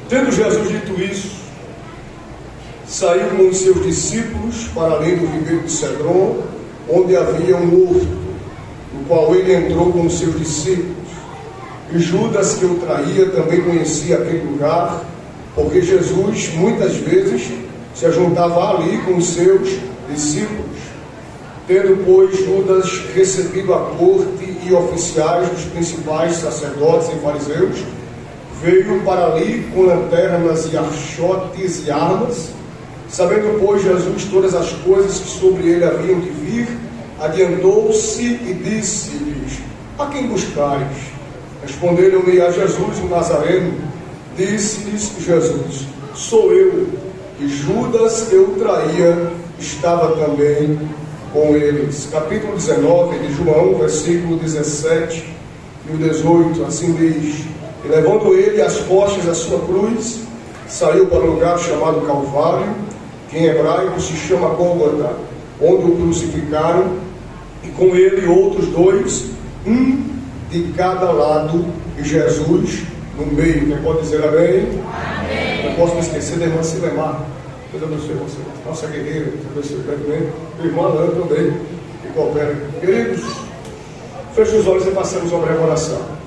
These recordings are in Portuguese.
Tendo Jesus dito isso, saiu com os seus discípulos para além do ribeiro de Cedron, onde havia um horto, no qual ele entrou com os seus discípulos. E Judas, que o traía, também conhecia aquele lugar, porque Jesus muitas vezes se ajuntava ali com os seus discípulos. Tendo, pois, Judas recebido a corte e oficiais dos principais sacerdotes e fariseus, veio para ali com lanternas e archotes e armas. Sabendo, pois, Jesus todas as coisas que sobre ele haviam de vir, adiantou-se e disse-lhes: a quem buscares? Responderam-lhe a Jesus o Nazareno. Disse-lhes Jesus: sou eu. E Judas, que o traía, estava também com eles. Capítulo 19 de João, versículo 17 e o 18, assim diz: e levando ele às costas a sua cruz, saiu para o lugar chamado Calvário, que em hebraico se chama Gólgota, onde o crucificaram, e com ele outros dois, um de cada lado, e Jesus no meio. Quem pode dizer amém? Amém. Não posso me esquecer da irmã Silemar. Deus abençoe você, nossa guerreira. Deus abençoe também. O irmão Alain também, que coopera. Queridos, feche os olhos e passamos a uma breve oração.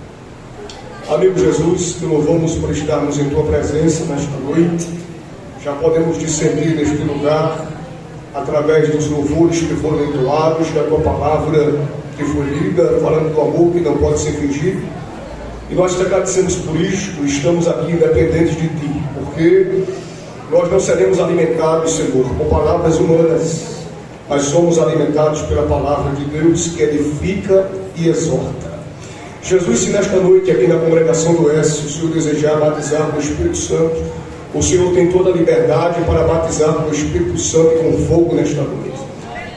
Amigo Jesus, te louvamos por estarmos em tua presença nesta noite. Já podemos discernir neste lugar, através dos louvores que foram entoados, da tua palavra que foi lida, falando do amor que não pode ser fingido. E nós te agradecemos por isto. Estamos aqui independentes de ti, porque nós não seremos alimentados, Senhor, por palavras humanas, mas somos alimentados pela palavra de Deus, que edifica e exorta. Jesus, se nesta noite aqui na congregação do Oeste, o Senhor desejar batizar com o Espírito Santo, o Senhor tem toda a liberdade para batizar com o Espírito Santo e com fogo nesta noite.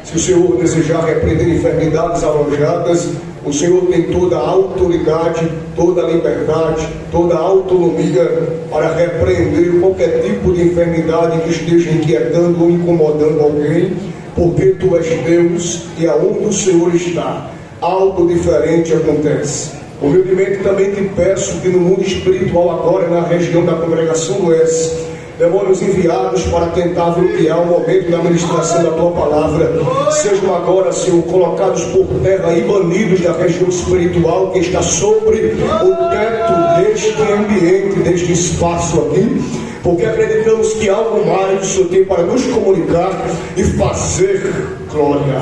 Se o Senhor desejar repreender enfermidades alojadas, o Senhor tem toda a autoridade, toda a liberdade, toda a autonomia para repreender qualquer tipo de enfermidade que esteja inquietando ou incomodando alguém, porque Tu és Deus e aonde o Senhor está, algo diferente acontece. Humildemente também te peço que no mundo espiritual agora, na região da congregação do Oeste, demônios enviados para tentar bloquear o momento da ministração da Tua palavra, sejam agora, Senhor, colocados por terra e banidos da região espiritual que está sobre o teto deste ambiente, deste espaço aqui, porque acreditamos que algo mais o Senhor tem para nos comunicar e fazer glória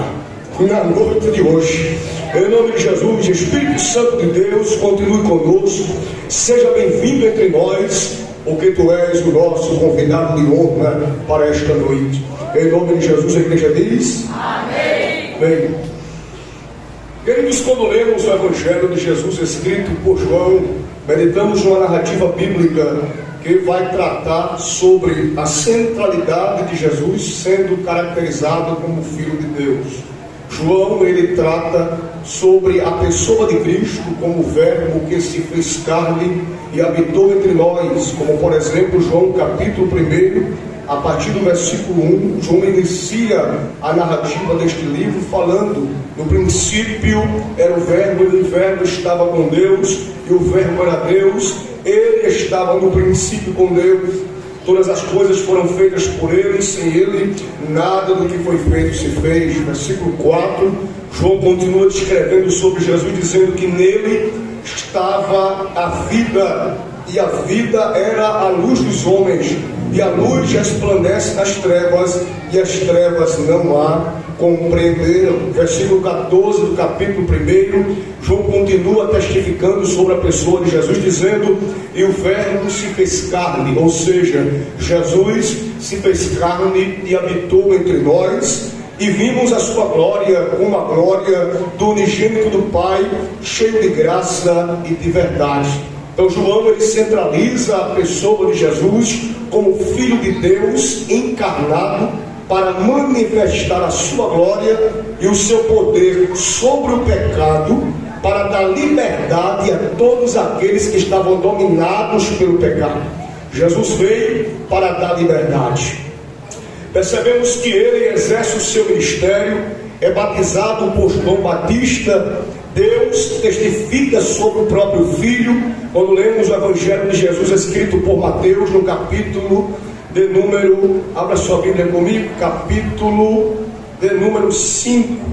na noite de hoje. Em nome de Jesus, Espírito Santo de Deus, continue conosco, seja bem-vindo entre nós, porque Tu és o nosso convidado de honra para esta noite. Em nome de Jesus, a igreja diz: amém. Bem, queridos, quando lemos o Evangelho de Jesus escrito por João, meditamos numa narrativa bíblica que vai tratar sobre a centralidade de Jesus sendo caracterizado como Filho de Deus. João, ele trata sobre a pessoa de Cristo como o verbo que se fez carne e habitou entre nós, como por exemplo João capítulo 1, a partir do versículo 1, João inicia a narrativa deste livro falando: no princípio era o verbo, e o verbo estava com Deus, e o verbo era Deus, ele estava no princípio com Deus. Todas as coisas foram feitas por ele, sem ele nada do que foi feito se fez. Versículo 4, João continua descrevendo sobre Jesus, dizendo que nele estava a vida, e a vida era a luz dos homens, e a luz resplandece nas trevas, e as trevas não a compreenderam. Versículo 14 do capítulo 1, João continua testificando sobre a pessoa de Jesus, dizendo: e o verbo se fez carne, ou seja, Jesus se fez carne e habitou entre nós, e vimos a sua glória como a glória do unigênito do Pai, cheio de graça e de verdade. Então João, ele centraliza a pessoa de Jesus como Filho de Deus encarnado, para manifestar a sua glória e o seu poder sobre o pecado, para dar liberdade a todos aqueles que estavam dominados pelo pecado. Jesus veio para dar liberdade. Percebemos que ele exerce o seu ministério, é batizado por João Batista, Deus testifica sobre o próprio Filho quando lemos o Evangelho de Jesus escrito por Mateus no capítulo de número, abra sua Bíblia comigo, capítulo de número 5,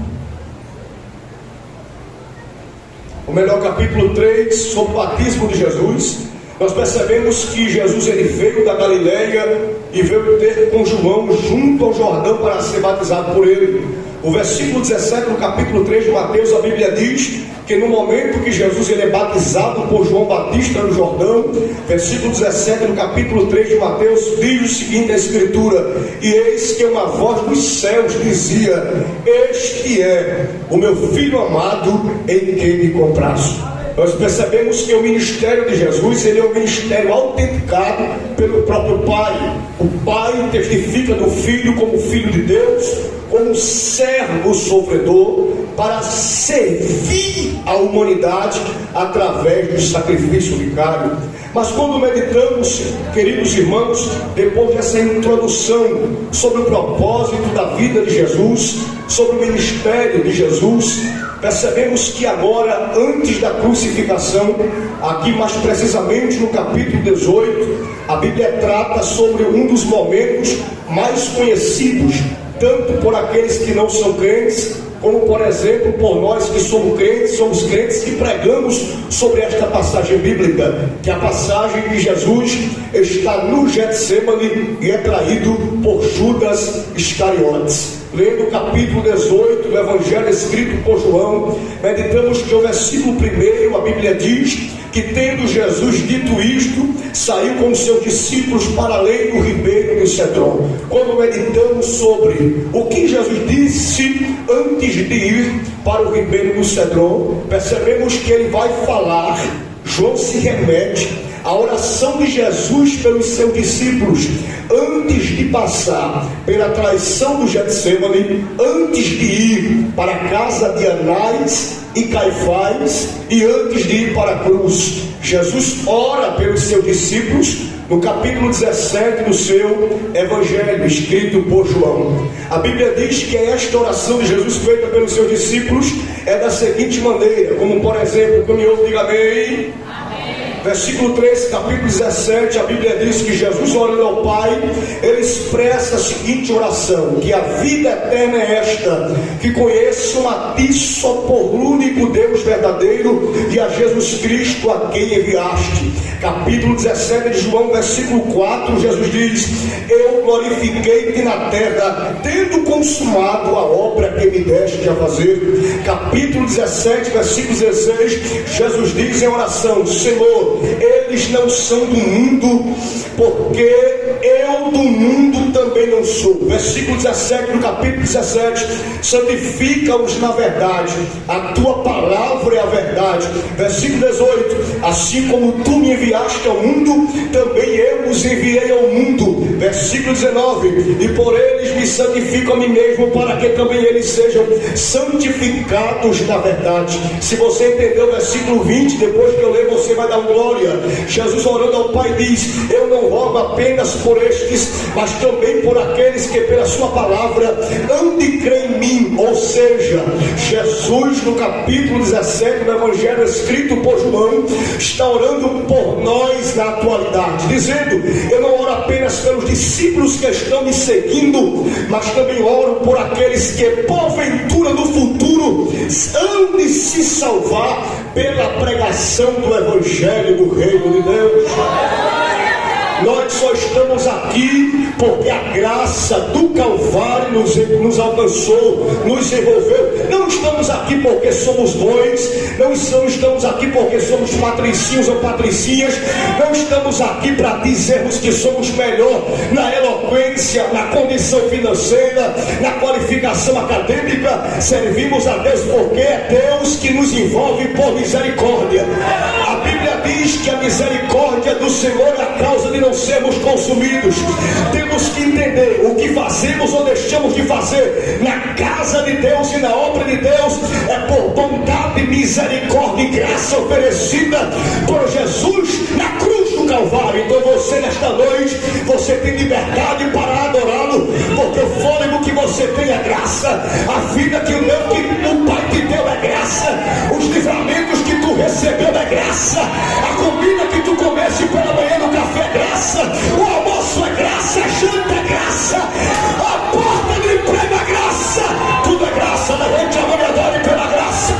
ou melhor, capítulo 3, sobre o batismo de Jesus. Nós percebemos que Jesus ele veio da Galileia e veio ter com João junto ao Jordão para ser batizado por ele. O versículo 17 do capítulo 3 de Mateus, a Bíblia diz que no momento que Jesus ele é batizado por João Batista no Jordão, versículo 17 do capítulo 3 de Mateus, diz o seguinte a Escritura: e eis que uma voz dos céus dizia: este é o meu Filho amado, em quem me comprazo. Nós percebemos que o ministério de Jesus ele é um ministério autenticado pelo próprio Pai. O Pai testifica do Filho como Filho de Deus, como servo sofredor, para servir a humanidade através do sacrifício vicário. Mas quando meditamos, queridos irmãos, depois dessa introdução sobre o propósito da vida de Jesus, sobre o ministério de Jesus, percebemos que agora, antes da crucificação, aqui mais precisamente no capítulo 18, a Bíblia trata sobre um dos momentos mais conhecidos, tanto por aqueles que não são crentes, como por exemplo por nós que somos crentes que pregamos sobre esta passagem bíblica, que a passagem de Jesus está no Getsemane e é traído por Judas Iscariotes. Lendo o capítulo 18 do Evangelho escrito por João, meditamos que o versículo 1, a Bíblia diz que, tendo Jesus dito isto, saiu com seus discípulos para além do ribeiro do Cedron. Quando meditamos sobre o que Jesus disse antes de ir para o ribeiro do Cedron, percebemos que ele vai falar, João se remete à oração de Jesus pelos seus discípulos, antes de passar pela traição do Getsemane, antes de ir para a casa de Anás e Caifás, e antes de ir para a cruz. Jesus ora pelos seus discípulos no capítulo 17 do seu Evangelho, escrito por João. A Bíblia diz que esta oração de Jesus feita pelos seus discípulos é da seguinte maneira, como por exemplo, quando eu digo amém. Versículo 3, capítulo 17, a Bíblia diz que Jesus, orando ao Pai, ele expressa a seguinte oração: que a vida eterna é esta, que conheçam a Ti só por único Deus verdadeiro e a Jesus Cristo a quem enviaste. Capítulo 17 de João, versículo 4, Jesus diz: eu glorifiquei-te na terra, tendo consumado a obra que me deste a fazer. Capítulo 17, versículo 16, Jesus diz em oração: Senhor, eles não são do mundo, porque eu do mundo também não sou. Versículo 17 do capítulo 17: santifica-os na verdade, a tua palavra é a verdade. Versículo 18: assim como tu me enviaste ao mundo, também eu os enviei ao mundo. Versículo 19: e por eles me santifico a mim mesmo, para que também eles sejam santificados na verdade. Se você entendeu o versículo 20, depois que eu ler, você vai dar glória. Jesus, orando ao Pai, diz: eu não rogo apenas por estes, mas também por aqueles que pela sua palavra hão de crer em mim. Ou seja, Jesus, no capítulo 17 do Evangelho escrito por João, está orando por nós na atualidade, dizendo: eu não oro apenas pelos discípulos que estão me seguindo, mas também oro por aqueles que porventura no futuro hão de se salvar pela pregação do Evangelho do Reino de Deus. Nós só estamos aqui porque a graça do Calvário nos alcançou, nos envolveu. Não estamos aqui porque somos bons, não estamos aqui porque somos patricinhos ou patricinhas, não estamos aqui para dizermos que somos melhor na eloquência, na condição financeira, na qualificação acadêmica. Servimos a Deus porque é Deus que nos envolve por misericórdia. A Bíblia diz que a misericórdia do Senhor é a causa de não sermos consumidos. Temos que entender o que fazemos ou deixamos de fazer na casa de Deus e na obra de Deus é por bondade, misericórdia e graça oferecida por Jesus na cruz do do Calvário. Então você, nesta noite, você tem liberdade para adorá-lo, porque o fôlego que você tem é graça, a vida que o Pai te deu é graça, os livramentos que tu recebeu é graça, a comida que tu comece pela manhã no café é graça, o almoço é graça, a janta é graça, a porta do emprego é graça, tudo é graça. Levante a mão e adore pela graça.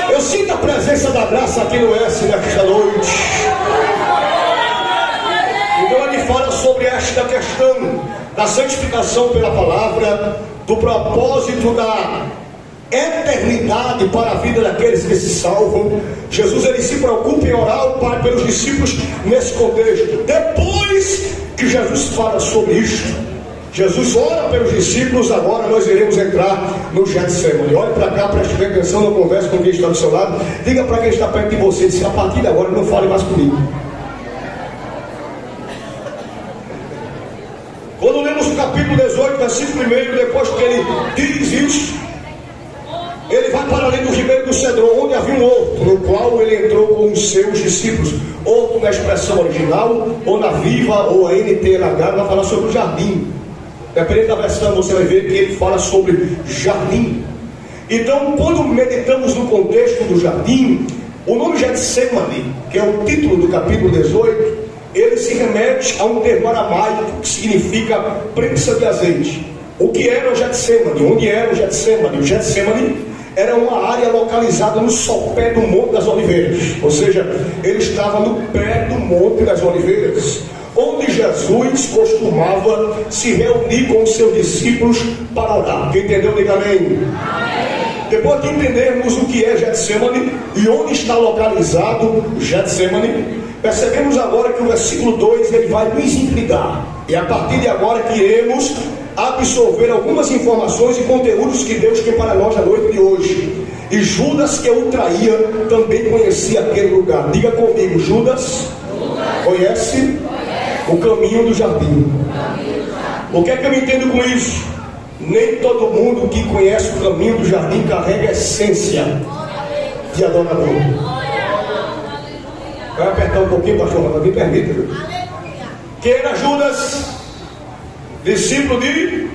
Eu sinto a presença da graça aqui no S nesta noite. Então ele fala sobre esta questão da santificação pela palavra, do propósito da eternidade para a vida daqueles que se salvam. Jesus ele se preocupa em orar ao Pai pelos discípulos nesse contexto. Depois que Jesus fala sobre isto, Jesus ora pelos discípulos. Agora nós iremos entrar no Getsemane. Olhe para cá, preste bem atenção, não converse com quem está do seu lado. Diga para quem está perto de você, diz, a partir de agora não fale mais comigo. Quando lemos o capítulo 18, versículo 1, depois que ele diz isso, ele vai para além do ribeiro do Cedron, onde havia um horto, no qual ele entrou com os seus discípulos. Horto na expressão original, ou na Viva, ou a NTLH, vai falar sobre o jardim. Dependendo da versão, você vai ver que ele fala sobre jardim. Então, quando meditamos no contexto do jardim, o nome Getsemane, que é o título do capítulo 18, ele se remete a um termo aramaico que significa prensa de azeite. O que era o Getsemane? Onde era o Getsemane? O Getsemane era uma área localizada no sopé do Monte das Oliveiras. Ou seja, ele estava no pé do Monte das Oliveiras, onde Jesus costumava se reunir com os seus discípulos para orar. Quem entendeu, diga amém. Depois de entendermos o que é Getsemane e onde está localizado Getsemane, percebemos agora que o versículo 2 ele vai nos intrigar. E a partir de agora que iremos absorver algumas informações e conteúdos que Deus tem para nós na noite de hoje. E Judas, que o traía, também conhecia aquele lugar. Diga comigo, Judas conhece o caminho do jardim. O que é que eu entendo com isso? Nem todo mundo que conhece o caminho do jardim carrega a essência de adorador. Vai apertar um pouquinho, pastor, mas me permita. Quem era Judas? Discípulo de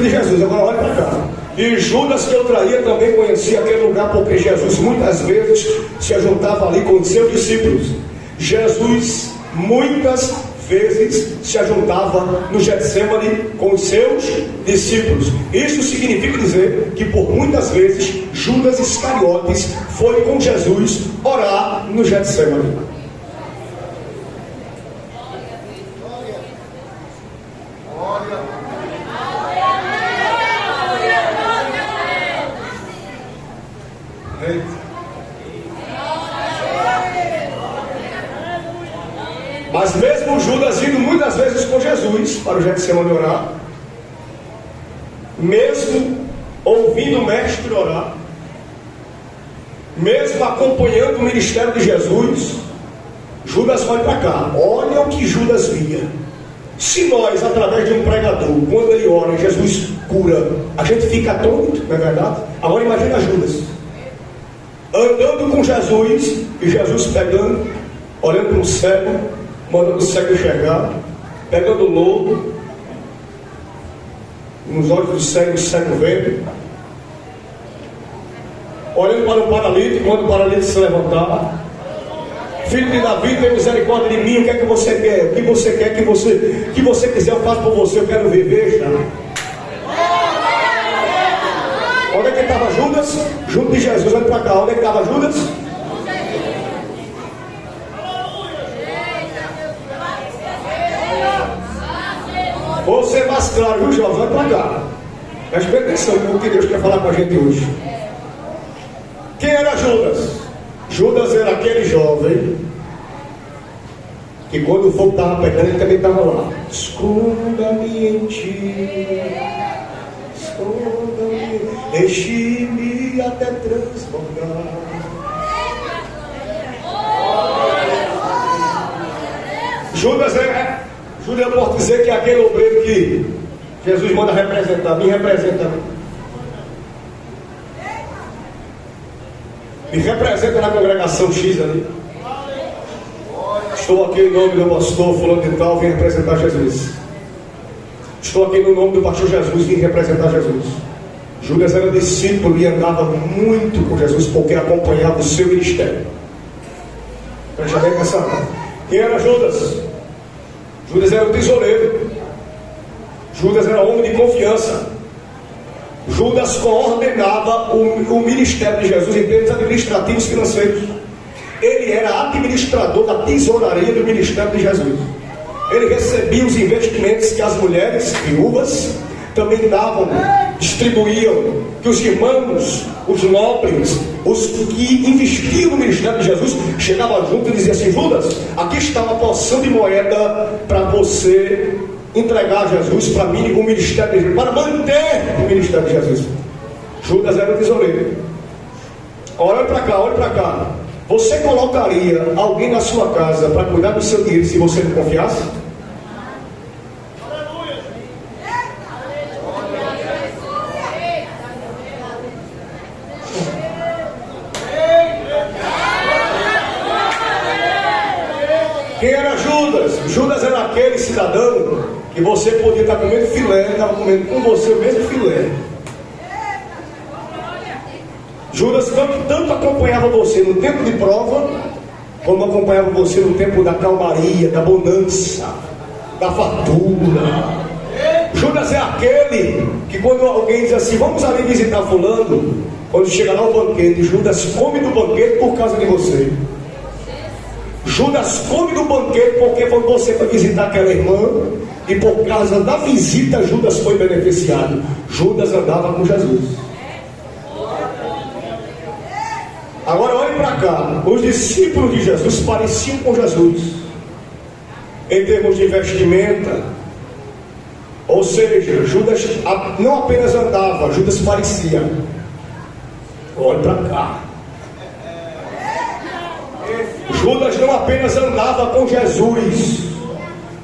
Jesus. Agora olha para cá. E Judas, que o traía, também conhecia aquele lugar, porque Jesus muitas vezes se juntava ali com os seus discípulos. Jesus muitas vezes se juntava no Getsemane com os seus discípulos. Isso significa dizer que por muitas vezes Judas Iscariotes foi com Jesus orar no Getsemane. Mas mesmo Judas indo muitas vezes com Jesus para o Getsemane orar, mesmo ouvindo o mestre orar, mesmo acompanhando o ministério de Jesus, Judas vai para cá. Olha o que Judas via. Se nós, através de um pregador, quando ele ora e Jesus cura, a gente fica atônito, não é verdade? Agora imagina Judas andando com Jesus e Jesus pegando, olhando para o cego, mandando o cego enxergar, pegando o lodo nos olhos do cego, o cego vendo, olhando para o paralítico, quando o paralítico se levantar. Filho de Davi, tem misericórdia de mim. O que é que você quer? O que você quer que você quiser, eu faço por você. Eu quero ver. Veja. Onde é que estava Judas? Junto de Jesus. Olha para cá. Onde é que estava Judas? Vou ser mais claro, viu, jovem? Olha para cá. Preste bem atenção no que Deus quer falar com a gente hoje. Quem era Judas? Judas era aquele jovem que quando o fogo estava pegando, ele também estava lá. Esconda-me em ti, esconda-me, enche-me até transbordar. Judas eu posso dizer que é aquele obreiro que Jesus manda representar, me representa. Me representa na congregação X ali. Estou aqui em nome do pastor fulano de tal, vim representar Jesus. Estou aqui no nome do pastor Jesus, vim representar Jesus. Judas era discípulo e andava muito com Jesus porque acompanhava o seu ministério. Presta bem atenção. Quem era Judas? Judas era o tesoureiro. Judas era homem de confiança. Judas coordenava o ministério de Jesus em termos administrativos e financeiros. Ele era administrador da tesouraria do ministério de Jesus. Ele recebia os investimentos que as mulheres viúvas também davam, distribuíam, que os irmãos, os nobres, os que investiam no ministério de Jesus, chegavam junto e diziam assim: Judas, aqui está uma porção de moeda para você entregar a Jesus, para mim, o ministério de Jesus, para manter o ministério de Jesus. Judas era o tesoureiro. Olha para cá, olha para cá. Você colocaria alguém na sua casa para cuidar do seu dinheiro se você não confiasse? Quem era Judas? Judas era aquele cidadão que você podia estar comendo filé, estava comendo com você o mesmo filé. Judas tanto acompanhava você no tempo de prova, como acompanhava você no tempo da calmaria, da bonança, da fartura. Judas é aquele que quando alguém diz assim: vamos ali visitar fulano, quando chega lá o banquete, Judas come do banquete por causa de você. Judas come do banquete porque foi você para visitar aquela irmã, e por causa da visita Judas foi beneficiado. Judas andava com Jesus. Agora olhe para cá. Os discípulos de Jesus pareciam com Jesus em termos de vestimenta. Ou seja, Judas não apenas andava, Judas parecia. Olhe para cá. Judas não apenas andava com Jesus,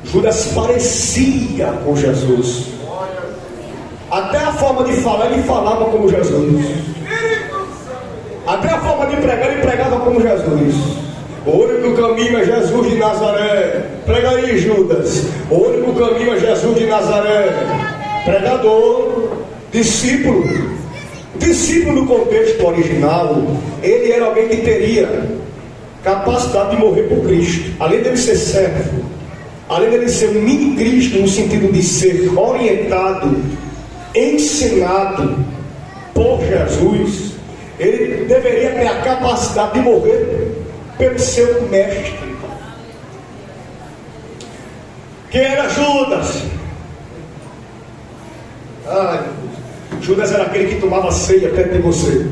Judas parecia com Jesus. Até a forma de falar, ele falava como Jesus. Até a forma de pregar, ele pregava como Jesus. O único caminho é Jesus de Nazaré. Prega aí, Judas. O único caminho é Jesus de Nazaré. Pregador, discípulo. Discípulo no contexto original, ele era alguém que teria capacidade de morrer por Cristo. Além dele ser servo, além dele ser um mini Cristo, no sentido de ser orientado, ensinado por Jesus, ele deveria ter a capacidade de morrer pelo seu mestre. Quem era Judas? Judas era aquele que tomava ceia perto de você.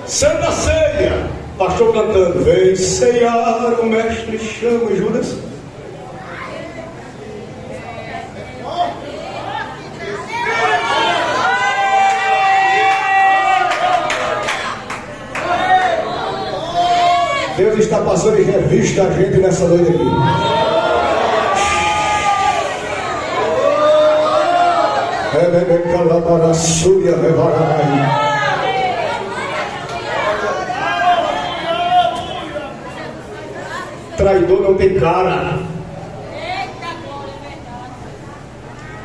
Santa Ceia. Pastor cantando: vem ceiar, o mestre chama. Judas. Deus está passando em revista a gente nessa noite aqui. Traidor não tem cara.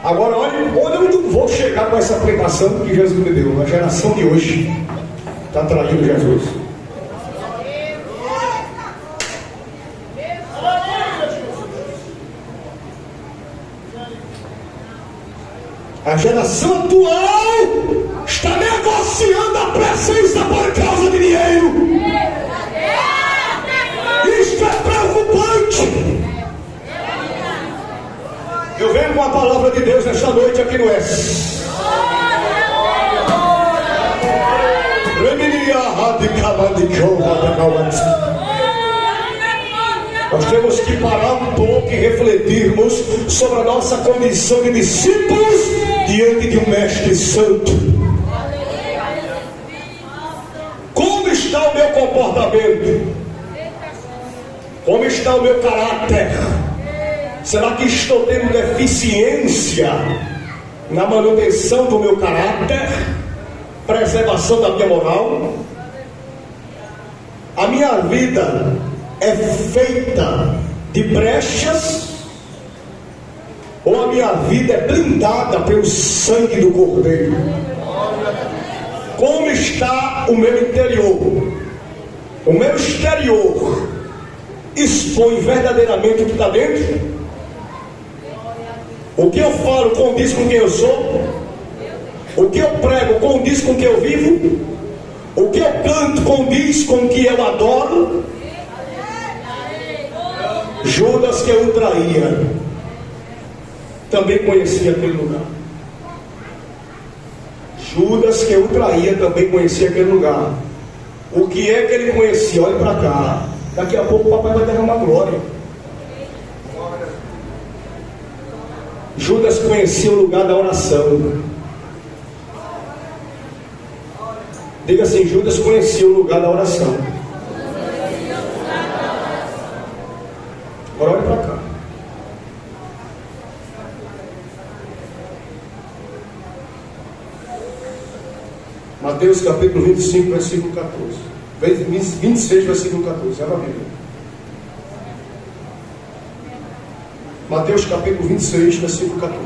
Agora olha onde eu vou chegar com essa pregação que Jesus me deu. A geração de hoje está traindo Jesus. A geração atual está negociando a presença por causa de dinheiro. Isto é preocupante. Eu venho com a palavra de Deus nesta noite aqui no S. Nós temos que parar um pouco e refletirmos sobre a nossa condição de discípulos diante de um mestre santo. Como está o meu comportamento? Como está o meu caráter? Será que estou tendo deficiência na manutenção do meu caráter? preservação da minha moral? A minha vida é feita de brechas? Ou a minha vida é blindada pelo sangue do Cordeiro? Como está o meu interior? O meu exterior expõe verdadeiramente o que está dentro? O que eu falo condiz com quem eu sou? O que eu prego condiz com quem eu vivo? O que eu canto condiz com o que eu adoro? Judas, que eu traía, também conhecia aquele lugar. Judas, que eu traía, também conhecia aquele lugar. O que é que ele conhecia? Olhe para cá. Daqui a pouco o papai vai derramar glória. Judas conhecia o lugar da oração. Diga assim: Judas conhecia o lugar da oração. Agora olhe para cá. Mateus capítulo 25, versículo 14. 26, versículo 14. Abra a Bíblia. Mateus capítulo 26, versículo 14.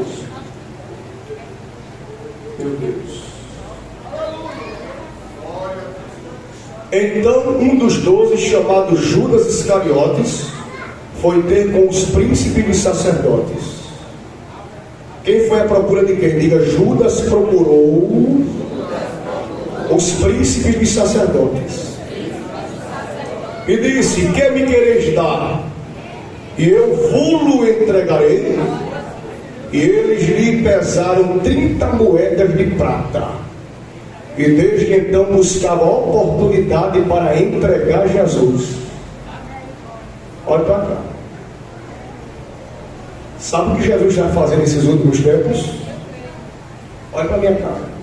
Meu Deus. Então um dos 12, chamado Judas Iscariotes, foi ter com os príncipes dos sacerdotes. Quem foi à procura de quem? Diga: Judas procurou os príncipes dos sacerdotes e disse: que me quereis dar? E eu vou-lo entregarei. E eles lhe pesaram 30 moedas de prata. E desde então buscava a oportunidade para entregar Jesus. Olha para cá. Sabe o que Jesus está fazendo nesses últimos tempos? Olha para a minha cara.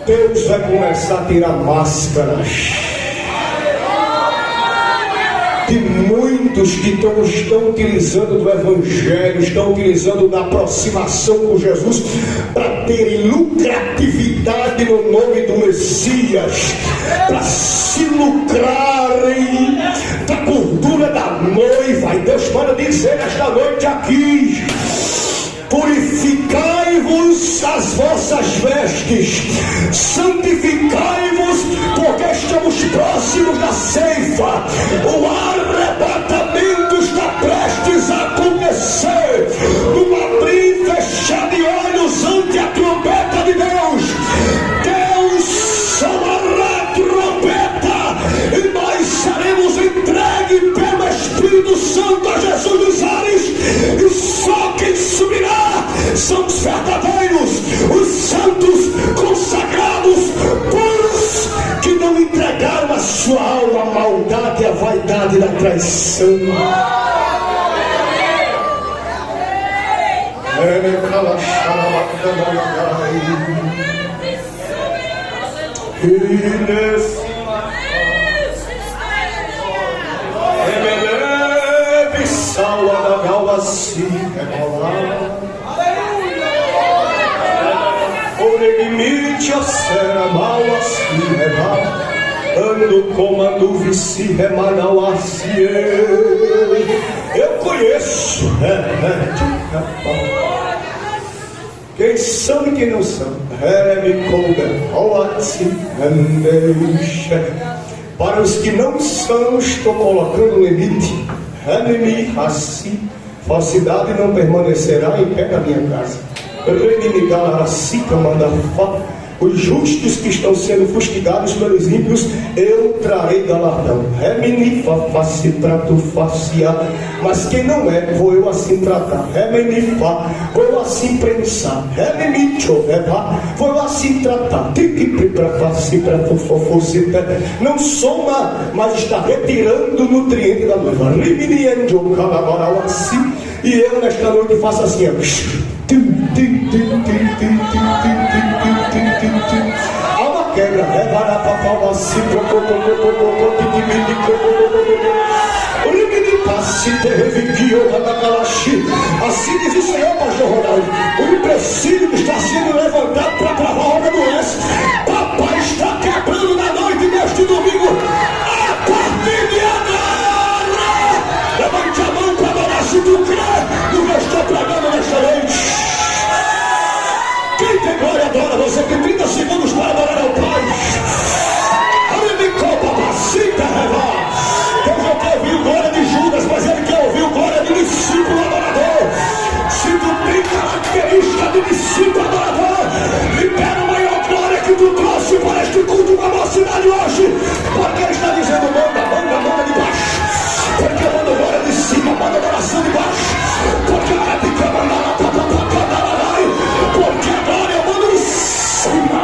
Deus vai começar a tirar máscaras de muitos que estão utilizando do Evangelho, estão utilizando da aproximação com Jesus para terem lucratividade no nome do Messias, para se lucrarem da gordura da noiva. E Deus pode dizer esta noite aqui: purificai-vos as vossas vestes, santificai-vos, porque estamos próximos da ceifa. O arrebatamento está prestes a acontecer. Num abrir e fechar de olhos ante a trombeta de Deus, Deus soará a trombeta e nós seremos entregues pelo Espírito Santo a Jesus dos ares, e só quem subirá são os verdadeiros, os santos, consagrados, puros, que não entregaram a sua alma à maldade e à vaidade da traição. Ando como a nuvem se remanauasse. Eu conheço quem são e quem não são. Para os que não são, estou colocando limite. Falsidade não permanecerá em pé na minha casa. Os justos que estão sendo fustigados pelos ímpios, eu trarei galardão. Mas quem não é, vou eu assim tratar. Vou eu assim prensar. Vou eu assim tratar. Não soma, mas está retirando o nutriente da noiva. E eu nesta noite faço assim: há uma quebra. Assim diz o Senhor, pastor Ronaldo. O empecilho está sendo levantado para travar a obra do S. Papai está quebrando na noite deste domingo. A partir de agora, levante a mão para adorar se tu crê no que eu estou pregando nesta noite. Quem tem glória adora. Você tem 30 segundos para adorar ao Pai. Deus não quer ouvir glória de Judas, mas Ele quer ouvir glória de discípulo adorador. Se tu tem característica de discípulo adorador, libera a maior glória que tu trouxe para este culto com a mocidade hoje. Porque Ele está dizendo: manda de baixo. Porque eu mando glória de cima, manda adoração de baixo. Porque a ética manda lá, porque a glória eu mando de cima.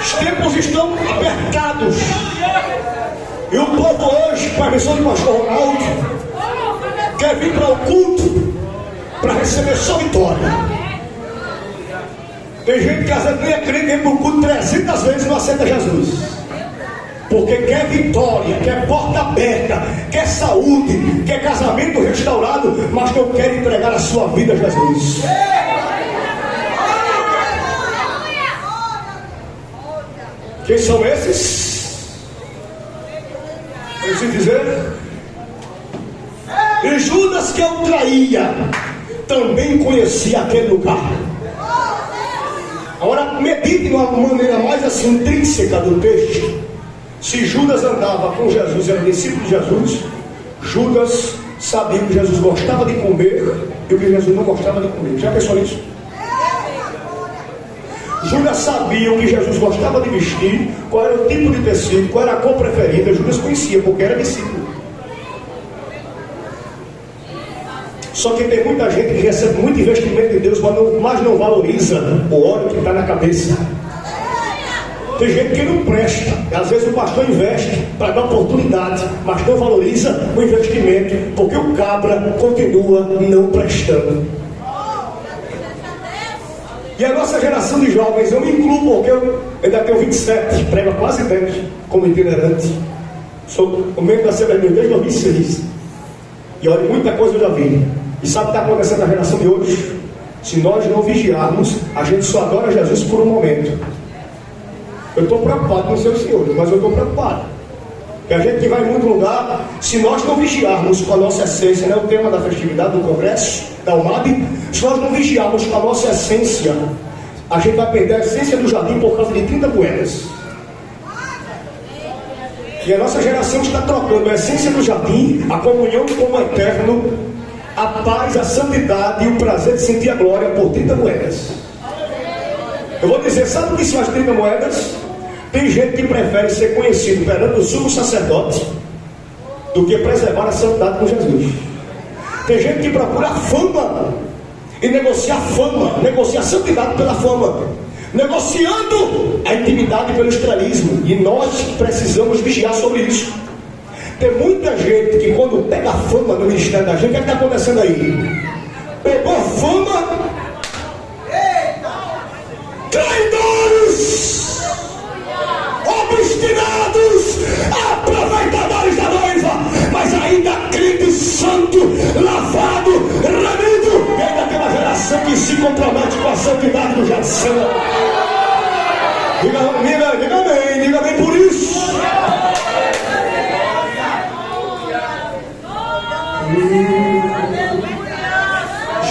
Os tempos estão apertados. E o povo hoje, para a missão de pastor Ronaldo, quer vir para o culto para receber só vitória. Tem gente que às vezes nem acredita no culto 300 vezes e não aceita Jesus. Porque quer vitória, quer porta aberta, quer saúde, quer casamento restaurado, mas não quer entregar a sua vida a Jesus. Quem são esses? Preciso dizer. E Judas, que eu traía, também conhecia aquele lugar. Agora medite de uma maneira mais assim intrínseca do texto. Se Judas andava com Jesus, era discípulo de Jesus, Judas sabia que Jesus gostava de comer e o que Jesus não gostava de comer. Já pensou nisso? Judas sabia o que Jesus gostava de vestir, qual era o tipo de tecido, qual era a cor preferida. Judas conhecia, porque era discípulo. Só que tem muita gente que recebe muito investimento de Deus, mas não valoriza o óleo que está na cabeça. Tem gente que não presta. Às vezes o pastor investe para dar oportunidade, mas não valoriza o investimento, porque o cabra continua não prestando. E a nossa geração de jovens, eu me incluo, porque eu ainda tenho 27, prego há quase 10 como itinerante. Sou o membro da Assembleia desde 2006. E olha, muita coisa eu já vi. E sabe o que está acontecendo na geração de hoje? Se nós não vigiarmos, a gente só adora Jesus por um momento. Eu estou preocupado com os seus senhores, mas eu estou preocupado. Porque a gente que vai em muito lugar, se nós não vigiarmos com a nossa essência, não é o tema da festividade do congresso, da UMAB, se nós não vigiarmos com a nossa essência, a gente vai perder a essência do jardim por causa de 30 moedas. E a nossa geração está trocando a essência do jardim, a comunhão com o eterno, a paz, a santidade e o prazer de sentir a glória por 30 moedas. Eu vou dizer, sabe o que são as 30 moedas? Tem gente que prefere ser conhecido perante o sumo sacerdote do que preservar a santidade com Jesus. Tem gente que procura a fama e negocia a fama, negocia a santidade pela fama, negociando a intimidade pelo estrelismo. E nós precisamos vigiar sobre isso. Tem muita gente que quando pega a fama no ministério da gente, o que está acontecendo aí? Pegou a fama, traidores, obstinados, aproveitadores da noiva, mas ainda crente santo, lavado, remido. E ainda tem uma geração que se compromete com a santidade do Jadson. Diga amém por isso.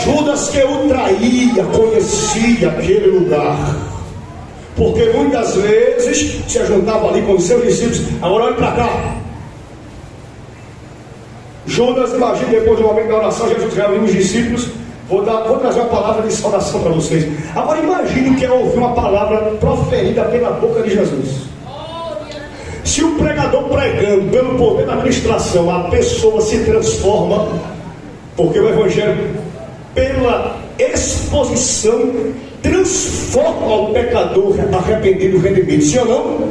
Judas, que o traía, conhecia aquele lugar, porque muitas vezes se juntava ali com os seus discípulos. Agora olhe para cá. Judas, imagine, depois do momento da oração, Jesus reuniu os discípulos. Vou trazer uma palavra de saudação para vocês. Agora imagine que é ouvir uma palavra proferida pela boca de Jesus. Se o pregador pregando pelo poder da ministração, a pessoa se transforma, porque o evangelho, pela exposição transforma o pecador arrependido e redimido, sim ou não?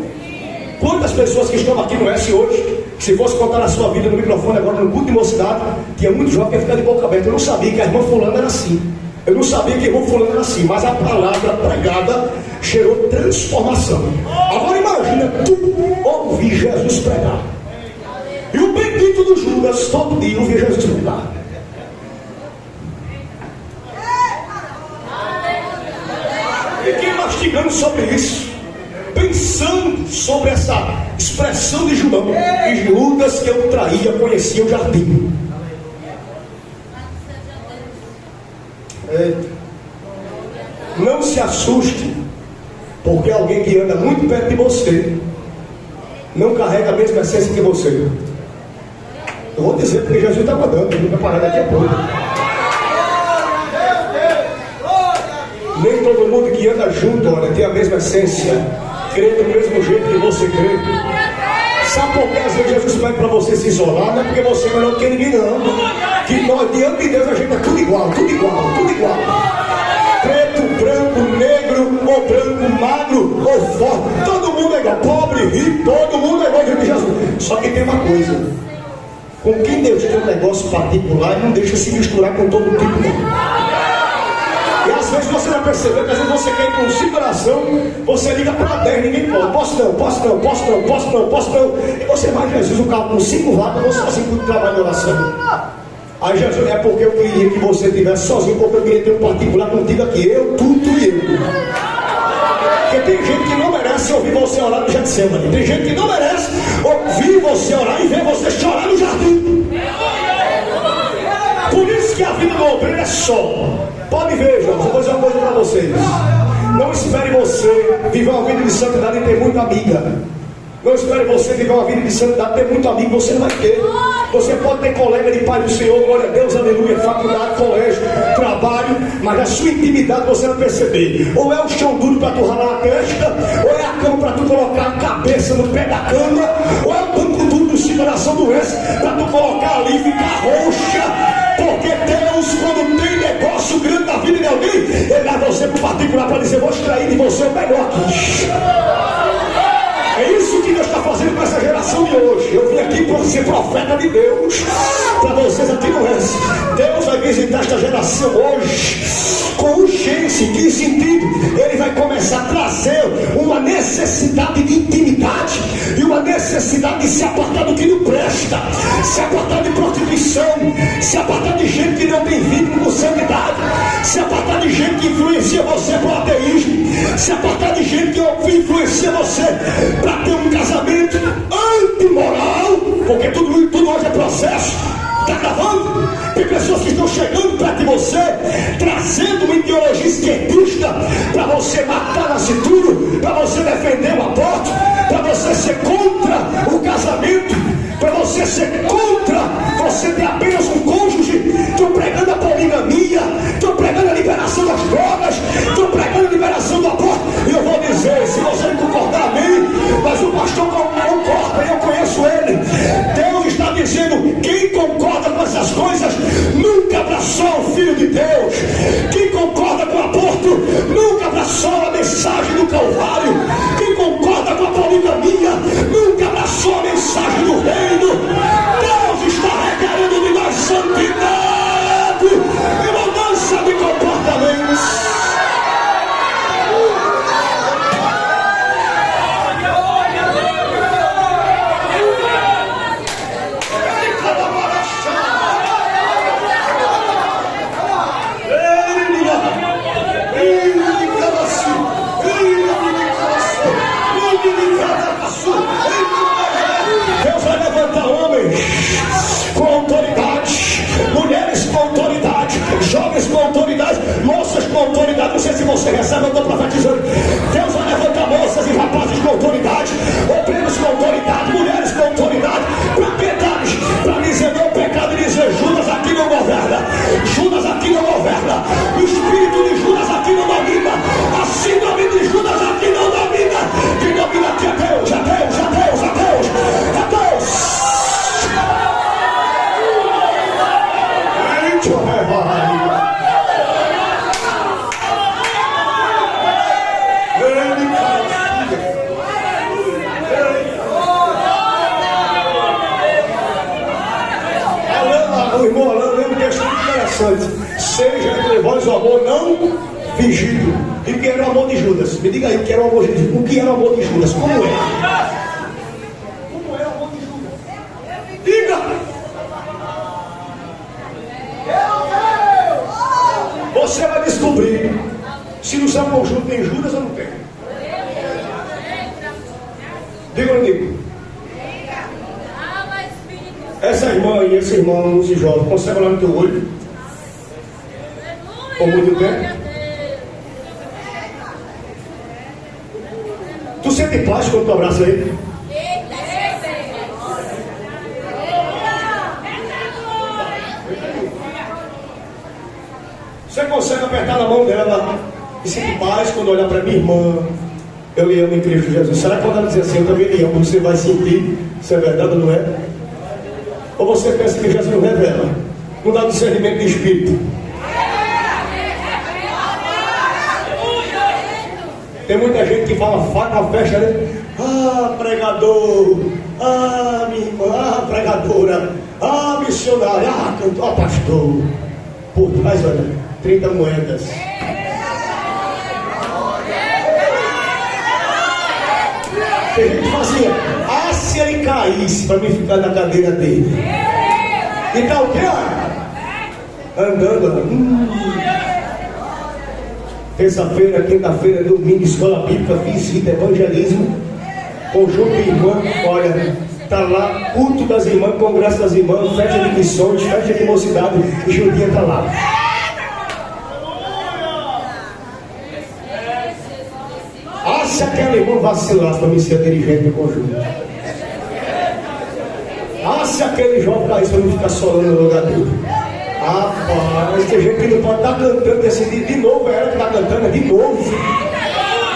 Quantas pessoas que estão aqui no S hoje, se fosse contar a sua vida no microfone agora no culto de mocidade, tinha muito jovem que ia ficar de boca aberta. Eu não sabia que a irmã fulana era assim. Eu não sabia que a irmã fulana era assim. Mas a palavra pregada gerou transformação. Agora imagina tu ouvir Jesus pregar. E o bendito do Judas todo dia ouvia Jesus pregar. Fiquei mastigando sobre isso, pensando sobre essa expressão de Judão. E Judas que eu traía conhecia o jardim. Não se assuste, porque alguém que anda muito perto de você não carrega a mesma essência que você. Eu vou dizer porque Jesus está mandando, ele vai parar daqui a pouco. Nem todo mundo que anda junto, olha, tem a mesma essência, crê do mesmo jeito que você crê. Sabe por que às vezes Jesus pede para você se isolar? Não é porque você é melhor que ninguém, não. Que nós, diante de Deus, a gente é tudo igual, tudo igual, tudo igual. Preto, branco, negro, ou branco, magro, ou forte, todo mundo é igual, pobre, rico, todo mundo é igual diante de Jesus. Só que tem uma coisa: com quem Deus tem um negócio particular, ele não deixa se misturar com todo tipo, não. E às vezes você vai perceber que às vezes você quer ir com um coração, você liga para 10, ninguém pode. Posso não, posso não, posso não, posso não, posso não. E você vai, Jesus, um carro com 5 vagas, você sozinho com o trabalho de oração. Aí Jesus, é porque eu queria que você estivesse sozinho, porque eu queria ter um particular contigo aqui, eu, tu e eu. Porque tem gente que não merece ouvir você orar no Getsemane. Tem gente que não merece ouvir você orar e ver você chorar no jardim. Por isso que a vida do obreiro é só. Pode ver, João, vou dizer uma coisa para vocês. Não espere você viver uma vida de santidade e ter muita amiga. Não espere você viver uma vida de santidade e ter muito amigo, você não vai ter. Você pode ter colega de Pai do Senhor, glória a Deus, aleluia, faculdade, colégio, trabalho, mas a sua intimidade você vai perceber. Ou é o chão duro para tu ralar a testa, ou é a cama para tu colocar a cabeça no pé da cama, ou é o banco duro do seu coração doença para tu colocar ali e ficar roxa. Porque Deus, quando tem negócio grande na vida de alguém, ele dá você para o particular para dizer: vou extrair de você o melhor aqui. É isso que Deus está fazendo com essa geração de hoje. Eu vim aqui para ser profeta de Deus, para vocês aqui no resto. Deus vai visitar esta geração hoje com urgência. Em que sentido? Ele vai começar a trazer uma necessidade de intimidade e uma necessidade de se apartar do que não presta, se apartar de prostituição, se apartar de gente que não tem vínculo com santidade, se apartar de gente que influencia você para o ateísmo, se apartar de gente que influencia você para ter um casamento antimoral, porque tudo hoje é processo. Está gravando? Tem pessoas que estão chegando perto de você, trazendo uma ideologia esquerdista para você matar na cintura, para você defender o aborto, para você ser contra o casamento, para você ser contra você ter apenas um cônjuge. Estou pregando a poligamia, estou pregando a liberação das drogas, estou pregando a liberação do aborto. E eu vou dizer, se você não concordar, amém, mas o pastor concorda, eu conheço ele. Deus está dizendo: quem concorda com essas coisas nunca abraçou o Filho de Deus. Quem concorda com o aborto nunca abraçou a mensagem do Calvário. Quem concorda com a poligamia nunca abraçou a mensagem do reino. Deus está requerendo de nós santidade e mudança de comportamentos. Deus vai levantar homens com autoridade, mulheres com autoridade, jovens com autoridade, moças com autoridade. Não sei se você recebe, eu estou profetizando. Deus vai levantar moças e rapazes com autoridade, obreiros com autoridade, mulheres com autoridade, propriedades, para dizer não pecado e dizer: Judas aqui não governa, Judas aqui não governa, o espírito de Judas aqui não domina, a síndrome de Judas aqui não domina. Quem domina aqui é Deus, é Deus, é Deus, é Deus, é Deus. Judas? Me diga aí o que era o amor de Judas. O que era o amor de Judas? Como é? Como era o amor de Judas? Diga! Você vai descobrir se no seu conjunto tem Judas ou não tem. Diga comigo. Essa irmã e esse irmão, esse jovem, consegue olhar no teu olho? Ou muito bem? Tu sente paz quando tu abraça ele? Você consegue apertar na mão dela e sentir paz quando olhar para minha irmã? Eu lhe amo em Cristo Jesus. Será que quando ela dizer assim, eu também lhe amo, você vai sentir se é verdade ou não é? Ou você pensa que Jesus não revela? Não dá discernimento de espírito? Tem muita gente que fala faca na festa, né? Ah, pregador! Ah, minha irmã! Ah, pregadora! Ah, missionária! Ah, cantor! Ah, pastor! Por trás, olha, 30 moedas. Tem gente que fala assim, ah, se ele caísse para mim ficar na cadeira dele. Então o que? Andando. Terça-feira, quinta-feira, domingo, escola bíblica, visita, evangelismo, conjunto de irmãs, olha, está lá, culto das irmãs, congresso das irmãs, festa de missões, festa de mocidade, e Judia está lá. Ah, se aquela irmã vacilasse para me ser dirigente do conjunto. Ah, se aquele jovem caísse para me ficar solando no lugar dele. Rapaz, tem gente que não pode estar cantando decidido de novo, ela que está cantando de novo.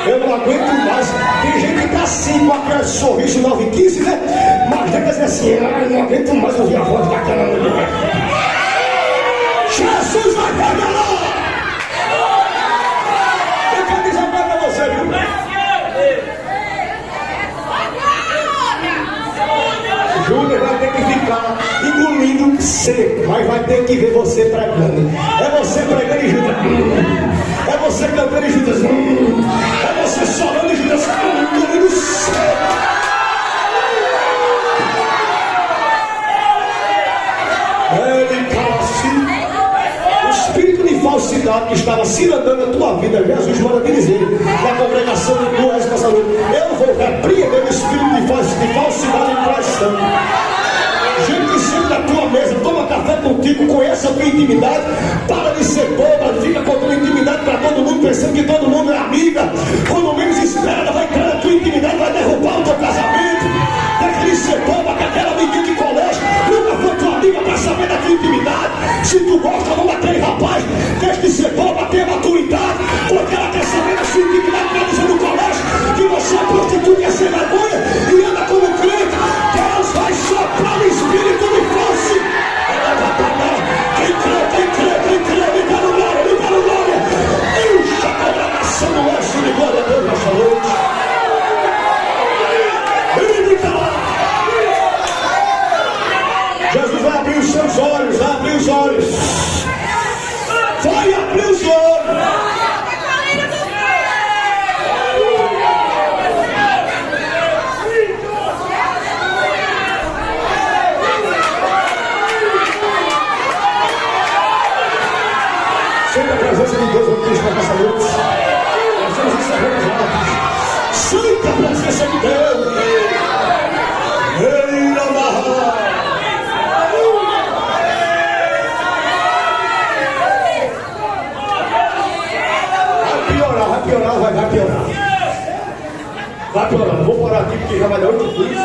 Eu não aguento mais. Tem gente que está assim com aquele sorriso 915, né? Mas deve dizer assim, eu não aguento mais ouvir a voz daquela mulher. Jesus vai pegar! Eu quero dizer para você, viu? Judas vai ter que ficar engolindo seco, mas vai ter que ver você pregando. É você pregando e Judas. É você cantando e Judas. É você solando e Judas engolindo seco. Ele cala-se. O espírito de falsidade que estava cirandando a tua vida, Jesus manda te dizer na congregação de tua responsável, eu vou repreender o espírito de falsidade e traição. Gente que senta na tua mesa, toma café contigo, conhece a tua intimidade, para de ser boba, fica contando intimidade para todo mundo, pensando que todo mundo é amiga. Quando menos espera, ela vai entrar na tua intimidade, vai derrubar o teu casamento. Deixa de ser boba, que aquela menina de colégio nunca foi tua amiga para saber da tua intimidade. Se tu gosta ou não daquele rapaz, deixa de ser boba, tenha maturidade, porque ela quer saber da sua intimidade para dizer no colégio que você é prostituta, é sem vergonha e anda como crente. Deus vai soprar o espírito de falso. Quem crê, liga no nome. Encha a congregação do oeste de glória a Deus nessa noite. Jesus vai abrir os seus olhos, vai abrir os olhos. Vai abrir os olhos. Sente a presença de Deus aqui nessa noite. Nós estamos encerrando os lábios. Sente a presença de Deus. Ei, amarra. Vai piorar. Vou parar aqui porque já vai dar 8 quilos.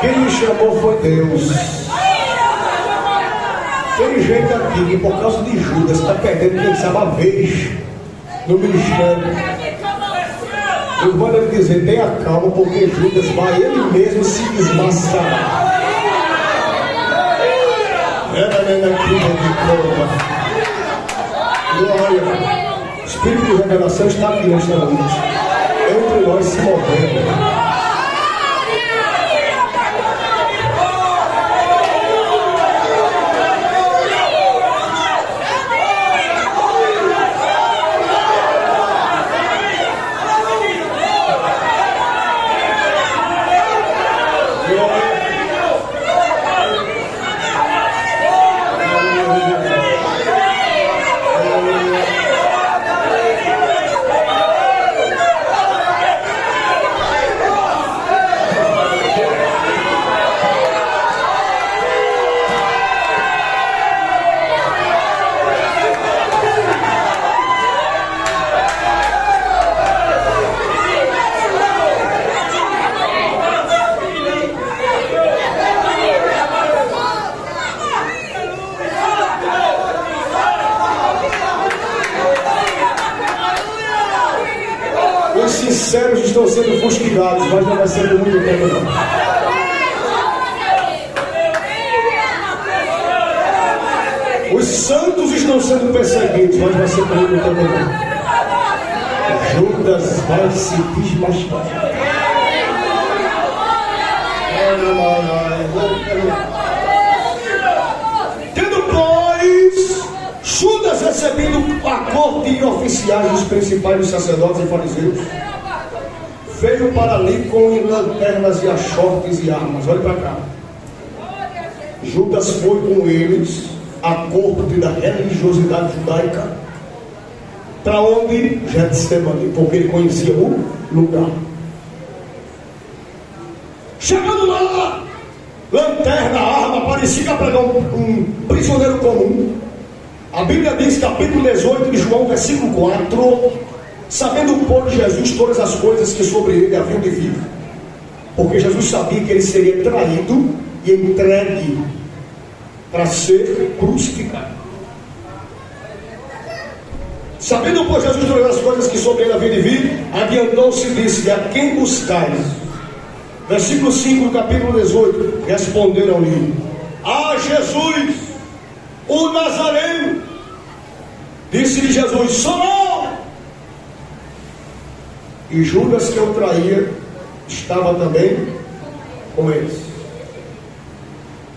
Quem me chamou foi Deus. Tem gente aqui que por causa de Judas está perdendo, quem sabe, a vez no ministério. Eu vou lhe dizer, tenha calma, porque Judas vai ele mesmo se desmascarar. Glória. O Espírito de revelação está aqui nesta noite, entre nós se movendo. Os sinceros estão sendo fustigados, mas não vai ser por muito tempo não. Os santos estão sendo perseguidos, mas vai ser por muito tempo não. Judas vai se desmascarar. Tendo, pois, Judas recebendo a corte e oficiais dos principais dos sacerdotes e fariseus, veio para ali com lanternas e achotes e armas. Olha para cá. Judas foi com eles à corte da religiosidade judaica. Para onde? Getsemane, porque ele conhecia o lugar. Chegando lá, lanterna, arma, parecia que ia pregar um prisioneiro comum. A Bíblia diz, capítulo 18 de João, versículo 4, sabendo por Jesus todas as coisas que sobre ele haviam de vir, porque Jesus sabia que ele seria traído e entregue para ser crucificado. Sabendo por Jesus todas as coisas que sobre ele haviam de vir, adiantou-se e disse: a quem buscais? Versículo 5 do capítulo 18, responderam-lhe: a Jesus, o Nazareno. Disse-lhe Jesus: sou eu. E Judas, que o traía, estava também com eles.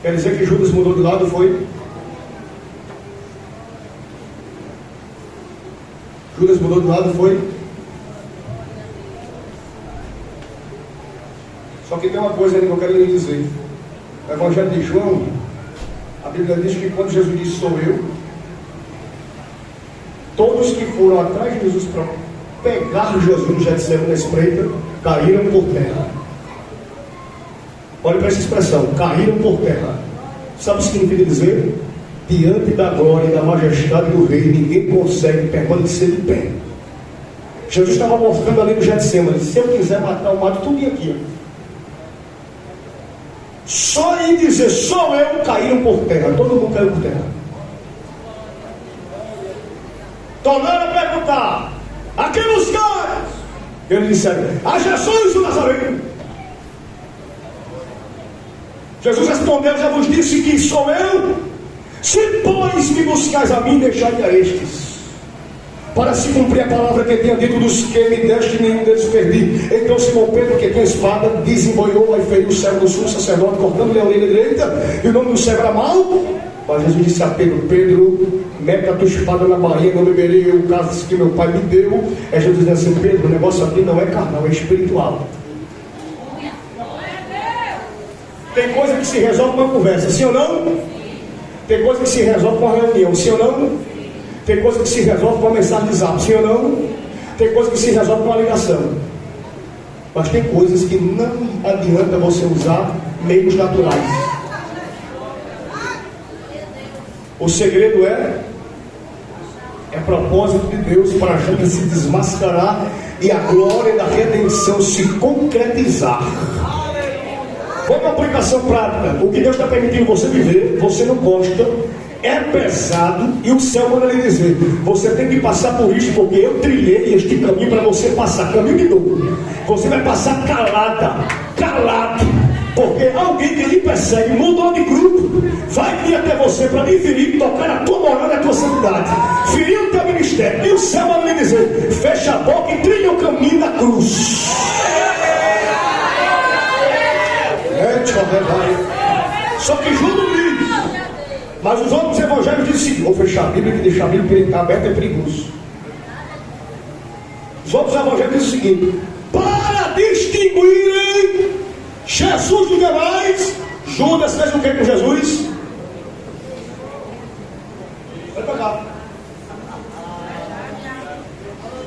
Quer dizer que Judas mudou de lado, foi? Judas mudou de lado, foi? Só que tem uma coisa ali que eu quero lhe dizer. No Evangelho de João, a Bíblia diz que quando Jesus disse: sou eu, todos que foram atrás de Jesus para pegar Jesus no Getsemane na espreita, caíram por terra. Olha para essa expressão: caíram por terra. Sabe o que significa dizer? Diante da glória e da majestade do Rei, ninguém consegue permanecer de pé. Jesus estava mostrando ali no Getsemane: se eu quiser matar, eu mato tudo aqui. Só em dizer sou eu, caíram por terra. Todo mundo caiu por terra. Tornaram a perguntar: a quem buscais? Eles disseram: a Jesus o Nazareno. Jesus respondeu: já vos disse que sou eu. Se pois me buscais a mim, deixai-me a estes, para se cumprir a palavra que tenha dito: dos que me deste, nenhum deles perdi. Então Simão Pedro, que tinha espada, desemboiou e feriu o servo do sumo sacerdote, cortando-lhe a orelha direita, e o nome do servo era Malco. Mas Jesus disse a Pedro: Pedro, mete a tua espada na bainha, não beberei eu o cálice que meu pai me deu. É Jesus dizendo assim: Pedro, o negócio aqui não é carnal, é espiritual. Tem coisa que se resolve com uma conversa, sim ou não? Tem coisa que se resolve com uma reunião, sim ou não? Tem coisa que se resolve com uma mensagem de zap, sim ou não? Tem coisa que se resolve com uma ligação. Mas tem coisas que não adianta você usar meios naturais. O segredo é propósito de Deus para a gente se desmascarar e a glória da redenção se concretizar. Vamos à aplicação prática. O que Deus está permitindo você viver, você não gosta, é pesado, e o céu manda lhe dizer: você tem que passar por isso, porque eu trilhei este caminho para você passar, caminho de dor. Você vai passar calado, porque alguém que lhe persegue, mudou de grupo, vai vir até você para lhe ferir, tocar a tua moral e a tua sanidade, ferir o teu ministério, e o céu manda lhe dizer: fecha a boca e trilha o caminho da cruz. Só que Judas diz, mas os outros evangelhos dizem assim: vou fechar a Bíblia, que deixar a Bíblia está aberta é perigoso. Os outros evangelhos dizem o seguinte: para distinguirem Jesus dos demais, Judas fez o que com Jesus? Vai pra cá.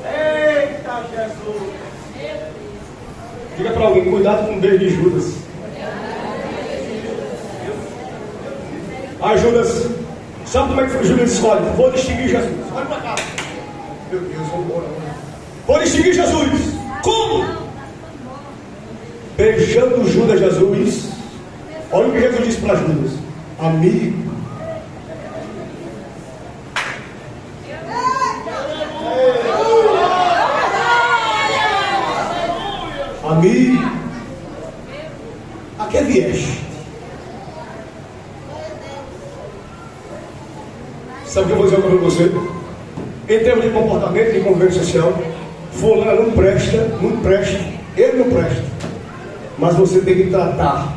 Eita Jesus! Diga para alguém: cuidado com o beijo de Judas. Aí Judas, sabe como é que Judas escolhe? Vou distinguir Jesus. Olha para cá. Meu Deus, vou embora. Vou distinguir Jesus. Como? Beijando Judas Jesus. Olha o que Jesus disse para Judas: amigo. Amigo, a que vieste? Sabe o que eu vou dizer para você? Em termos de comportamento, de convívio social, fulano não presta, ele não presta. Mas você tem que tratar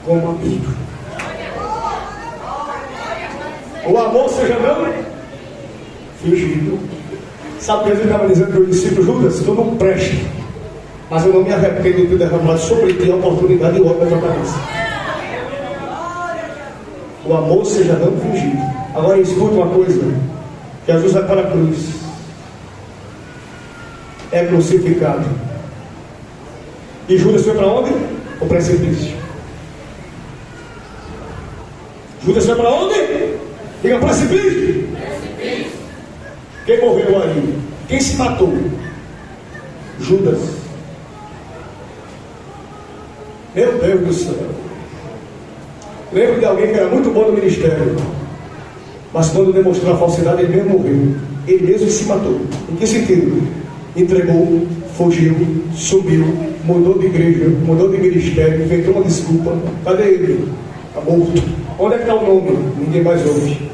como amigo. O amor seja não fingido. Sabe o que Jesus estava dizendo para o discípulo: Judas, tu não presta, mas eu não me arrependo de ter derramado sobre ti a oportunidade e o ódio da tua cabeça. O amor seja não fingido. Agora escuta uma coisa: Jesus vai para a cruz, é crucificado, e Judas foi para onde? O precipício. Judas foi para onde? Diga: precipício. Quem morreu aí? Quem se matou? Judas. Meu Deus do céu. Lembro de alguém que era muito bom no ministério, mas quando demonstrou a falsidade, ele mesmo morreu. Ele mesmo se matou. Em que sentido? Entregou, fugiu, subiu, mudou de igreja, mudou de ministério, inventou uma desculpa. Cadê ele? Está morto. Onde é que está o nome? Ninguém mais ouve.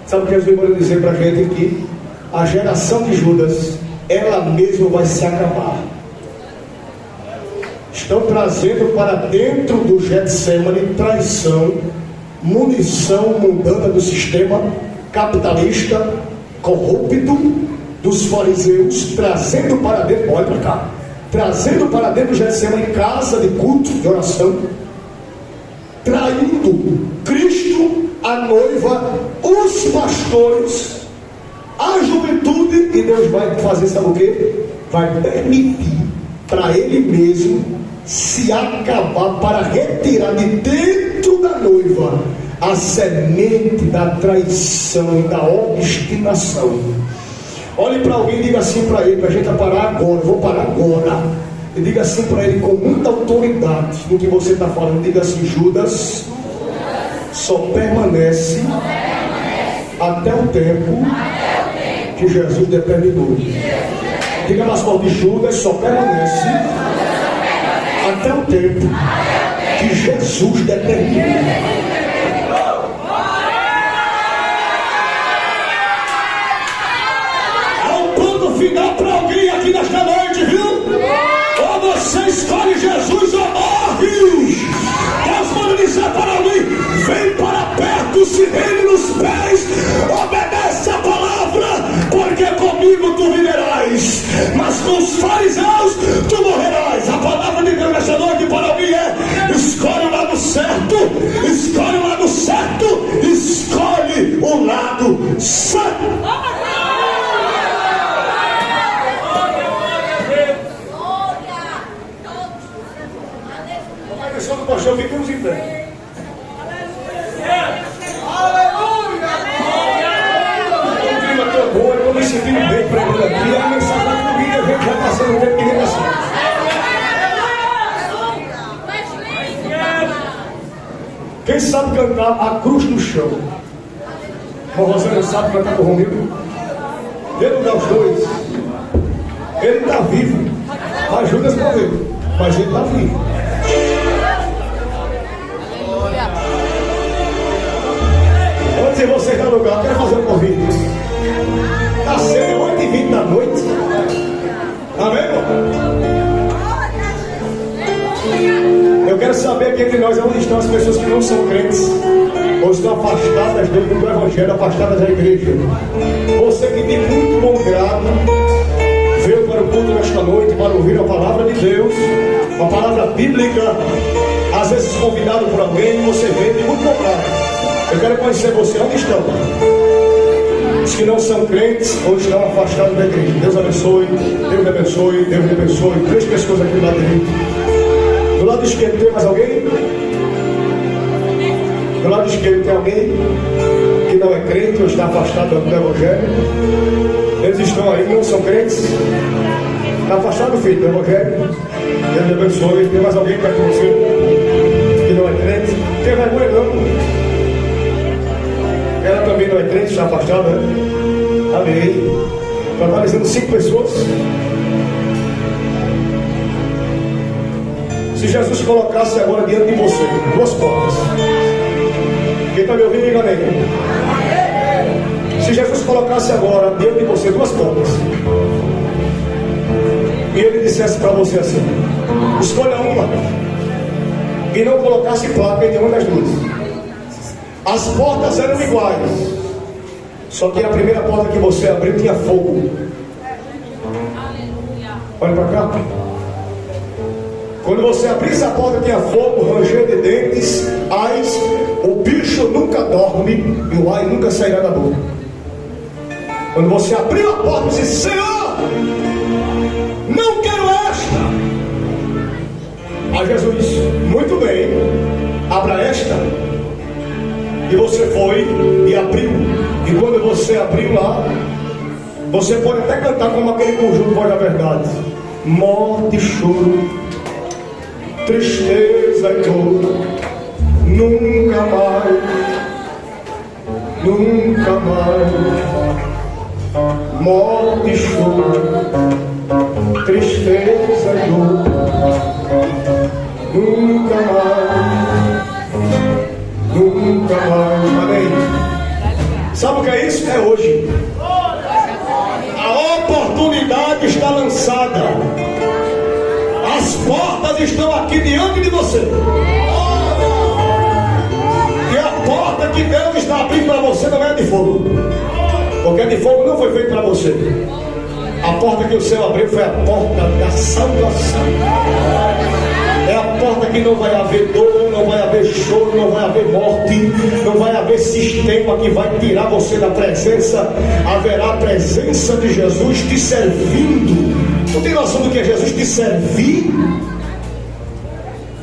Sabe o que Jesus vai dizer para a gente? Que a geração de Judas, ela mesma vai se acabar. Estão trazendo para dentro do Getsemane traição, munição mundana do sistema capitalista corrupto dos fariseus, trazendo para dentro, olha para cá, trazendo para dentro do Getsemane casa de culto, de oração, traindo Cristo, a noiva, os pastores, a juventude, e Deus vai fazer, sabe o que? Vai permitir para Ele mesmo se acabar, para retirar de dentro da noiva a semente da traição e da obstinação. Olhe para alguém e diga assim para ele: para a gente parar agora, eu vou parar agora. E diga assim para ele com muita autoridade no que você está falando. Diga assim: Judas só permanece até o tempo que Jesus determinou. Diga mais forte: Judas só permanece até o tempo que Jesus determinou. Final para alguém aqui nesta noite, viu? Ou você escolhe Jesus ou morre. Deus manda dizer para alguém: vem para perto, se rende nos pés, obedece a palavra, porque comigo tu viverás, mas com os fariseus tu morrerás. A palavra de Deus nesta noite para alguém é: escolhe o lado certo, escolhe o lado certo, escolhe o lado certo. Pastor, ficamos em pé. Aleluia! O clima tão bom, eu estou me sentindo bem pregando aqui. A mensagem da comida, a gente vai passando o tempo que nem assim. Quem sabe cantar A Cruz no Chão? A Rosana sabe cantar com o Romildo? Ele dá os dois. Ele está vivo. Ajuda para ele. Mas ele está vivo. Antes de vocês dar lugar, eu quero fazer um convite. Está sendo 8h20 da noite. Amém, irmão? Eu quero saber aqui entre nós onde estão as pessoas que não são crentes ou estão afastadas do Evangelho, afastadas da igreja. Você que tem muito bom grado veio para o culto nesta noite para ouvir a palavra de Deus, uma palavra bíblica, às vezes convidado por alguém, você veio de muito bom grado. Eu quero conhecer você, onde estão? Os que não são crentes ou estão afastados da igreja. Deus abençoe, Deus abençoe, Deus abençoe. 3 pessoas aqui do lado direito. Do lado esquerdo tem mais alguém? Do lado esquerdo tem alguém que não é crente ou está afastado do Evangelho? Eles estão aí, não são crentes? Está afastado, filho, do Evangelho? Deus abençoe. Tem mais alguém perto de você que não é crente? Tem vergonha não? Ela também não é crente, está afastada, né? Amém. Totalizando 5 pessoas. Se Jesus colocasse agora diante de você 2 portas. Quem está me ouvindo, diga amém. Se Jesus colocasse agora diante de você 2 portas. E ele dissesse para você assim: escolha uma. E não colocasse placa em nenhuma das 2. As portas eram iguais, só que a primeira porta que você abriu tinha fogo. Olha para cá. Quando você abrisse a porta tinha fogo, ranger de dentes, ais. O bicho nunca dorme e o ai nunca sairá da boca. Quando você abriu a porta e disse: Senhor, não quero esta. Aí Jesus: muito bem, abra esta. E você foi e abriu. E quando você abriu lá, você pode até cantar como aquele conjunto Voz da Verdade: morte, choro, tristeza e dor, nunca mais, nunca mais. Morte, choro, tristeza e dor, nunca mais, nunca mais. Amém. Sabe o que é isso? É hoje. A oportunidade está lançada. As portas estão aqui diante de você. E a porta que Deus está abrindo para você não é de fogo, porque a de fogo não foi feita para você. A porta que o céu abriu foi a porta da salvação. É a porta que não vai haver dor, não vai haver choro, não vai haver morte, não vai haver sistema que vai tirar você da presença. Haverá a presença de Jesus te servindo. Não tem noção do que é Jesus te servir?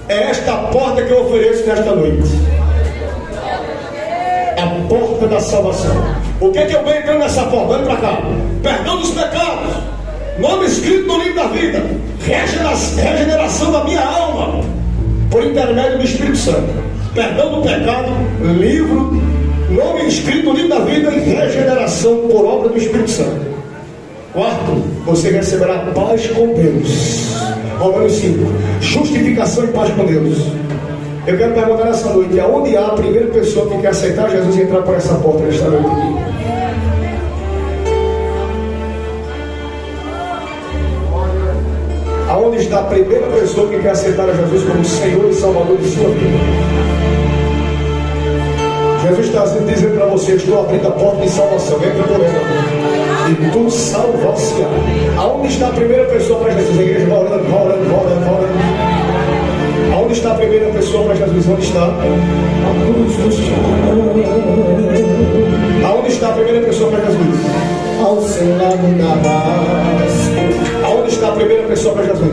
É esta porta que eu ofereço nesta noite. A porta da salvação. O que é que eu venho entrando nessa porta? Olha para cá. Perdão dos pecados, nome escrito no livro da vida, regeneração da minha alma por intermédio do Espírito Santo. Perdão do pecado, livro, nome escrito no livro da vida e regeneração por obra do Espírito Santo. Quarto, você receberá paz com Deus. Romanos 5, justificação e paz com Deus. Eu quero perguntar nessa noite: aonde há a primeira pessoa que quer aceitar Jesus e entrar por essa porta nesta noite aqui? Aonde está a primeira pessoa que quer aceitar a Jesus como Senhor e Salvador de sua vida? Jesus está dizendo para você: estou abrindo a porta de salvação, entra por ela e tu salvar-se-á. Aonde está a primeira pessoa para Jesus? A igreja vai orando, vai orando, vai orando, vai orando. Aonde está a primeira pessoa para Jesus? Onde está? A cruz do chão. Aonde está a primeira pessoa para Jesus? Ao seu lado Damasco. Aonde está a primeira pessoa para Jesus?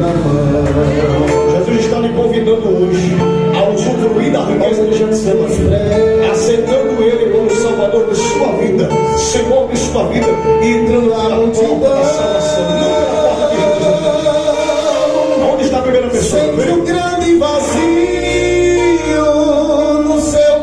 Jesus está lhe convidando hoje a usufruir da riqueza de Getsemane, aceitando Ele como Salvador de sua vida, Senhor de sua vida, e entrando na porta da salvação, não pela porta de Jesus. Aonde está a primeira pessoa? Sente um grande vazio no seu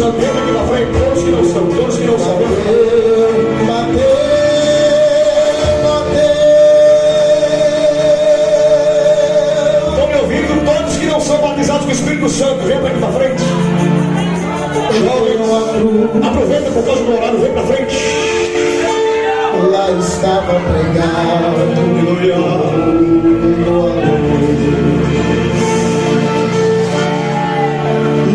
Santo, entra aqui na frente, todos que não são, todos que não são. Estão me ouvindo? Todos que não são batizados com o Espírito Santo, vem aqui na frente. Jovens, aproveita por causa do horário, vem pra frente. Lá estava pregado,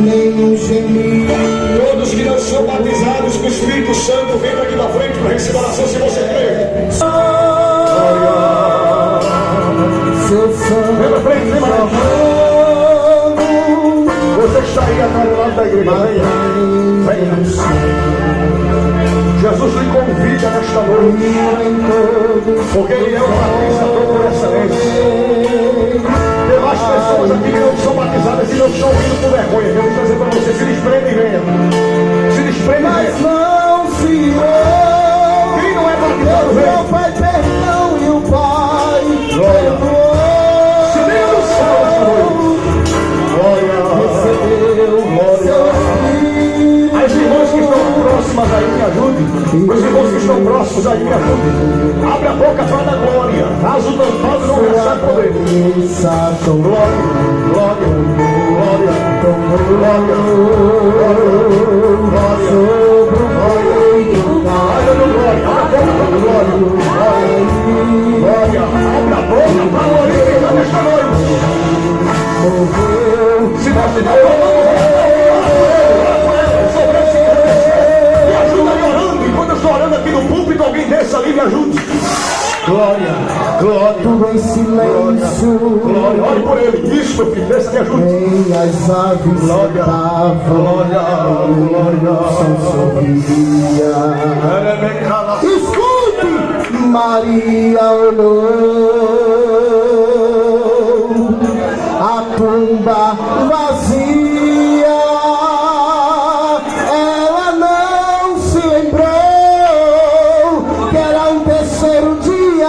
nenhum gemido. Todos que não são batizados com o Espírito Santo, vem aqui na frente para receber oração se você crê. Seu sangue, Vem pra frente, vem pra frente. Você está aí atrás do lado da igreja, venha. Jesus lhe convida nesta noite, porque Ele é o batizador por excelência. Tem mais pessoas aqui que não são batizadas e não estão vindo por vergonha. Eu vou dizer para você, se desprende e venha. Se desprende e mas venha. não se eu. Quem não é batizado, Meu venha. Pai perdão e o Pai Glória. perdoou. Se nem no céu esta noite. Glória. Recebeu seu Espírito. As irmãs que estão próximas aí, me ajudem. Os irmãos que estão próximos aí, me ajudem. Abre a boca para dar glória. Caso não pode, não recebe poder. Glória, glória, glória, glória, glória, glória. Abre a boca para glória. Glória. Abre a boca para glorificar nesta noite. Se você não me ajuda aí orando. Enquanto eu estou orando aqui no púlpito, alguém desça ali e me ajude. Glória, glória, Tudo em silêncio. glória. Ore por ele. Isso, meu filho, desça, me ajude. Nem as aves Glória, cantavam. glória, glória. Só sorria. Escute, Maria olhou a tumba vazia. Ela não se lembrou que era um terceiro dia.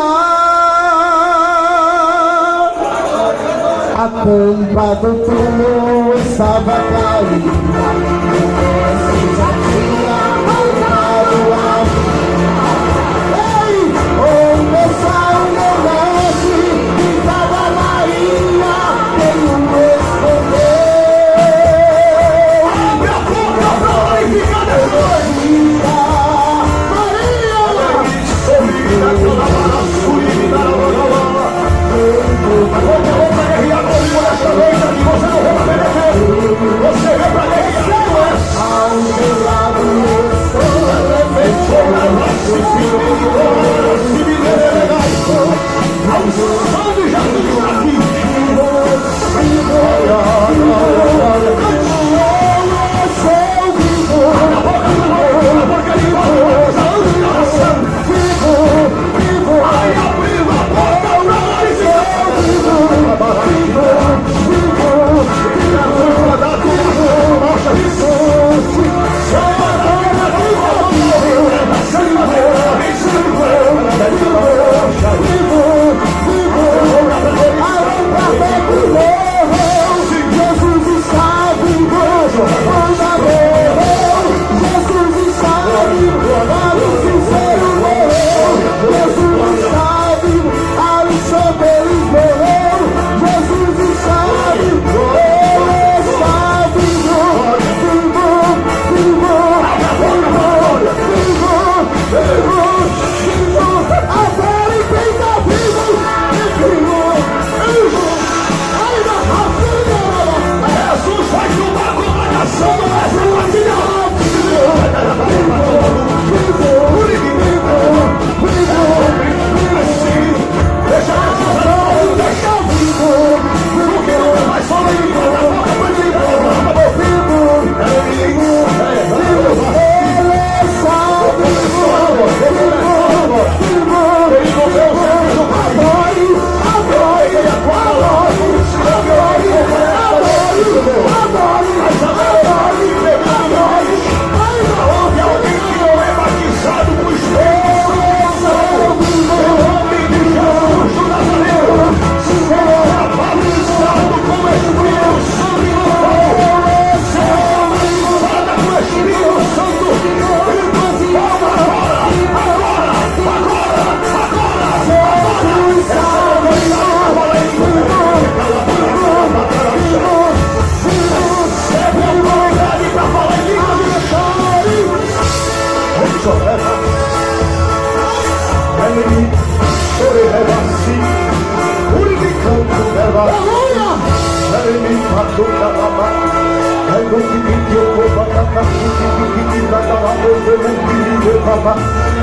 A tampa do túmulo estava caída. Já tinha voltado a... Ei, onde está o meu mestre? Que estava Maria, quem o escondeu? Abre a boca para glorificar nesta noite. Você veio para guerrear, você veio para guerrear,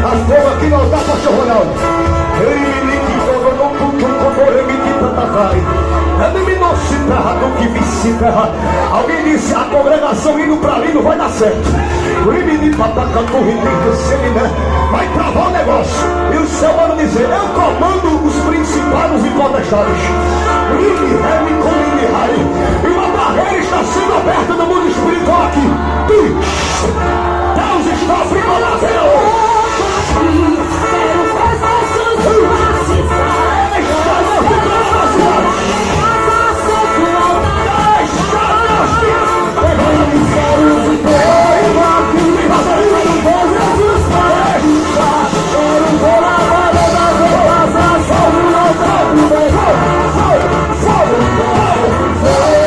A fogo aqui não dá, pastor Ronaldo. Alguém disse, a congregação indo para ali não vai dar certo. Vai travar o negócio. E o céu vai dizer, eu comando os principados e potestades. E uma barreira está sendo aberta no mundo espiritual aqui. Deus está abrindo a Deus. Fogo!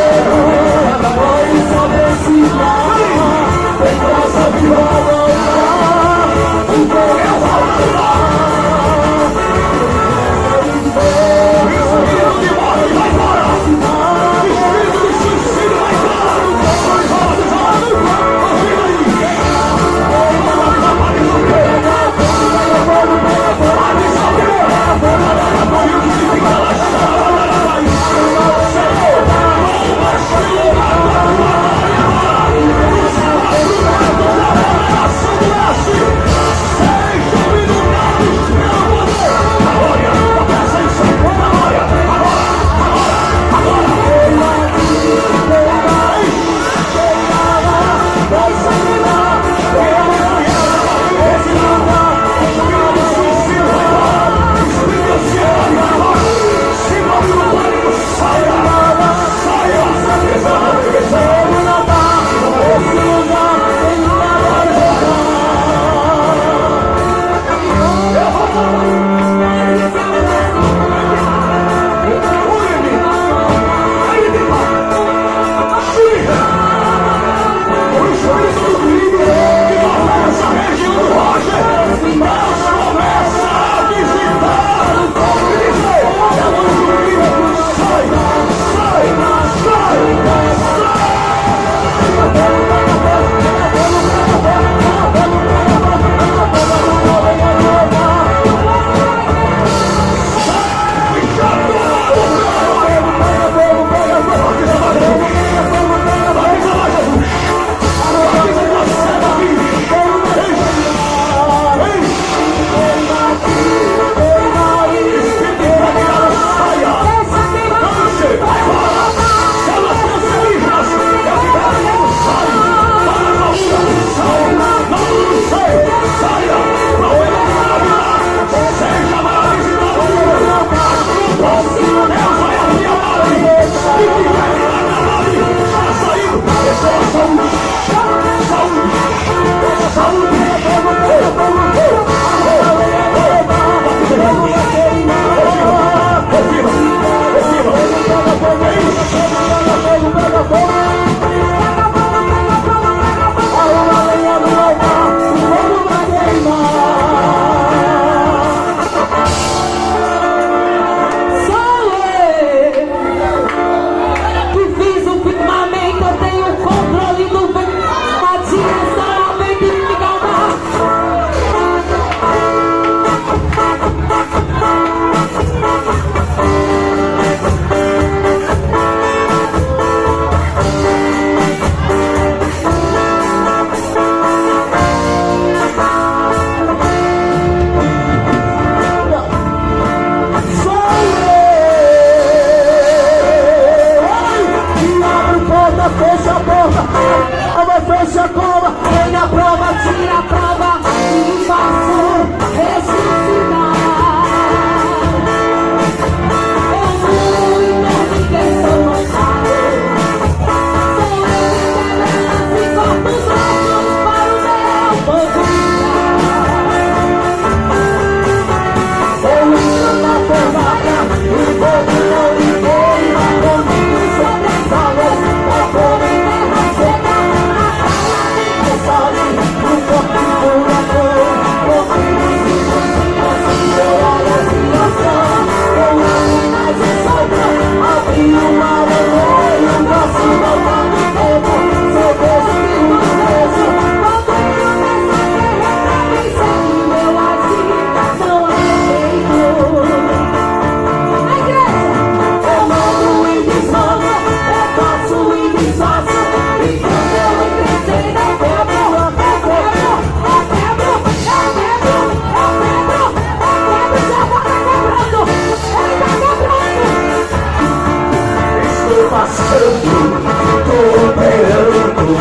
estou operando,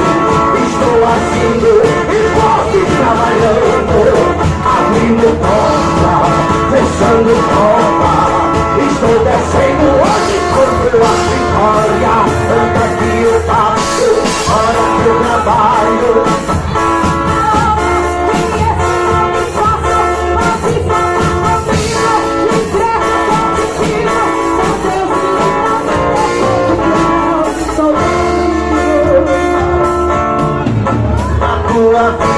estou agindo e forte trabalhando, abrindo porta, fechando porta, estou descendo hoje contra a vitória, anda que eu faço, hora que eu trabalho. Tua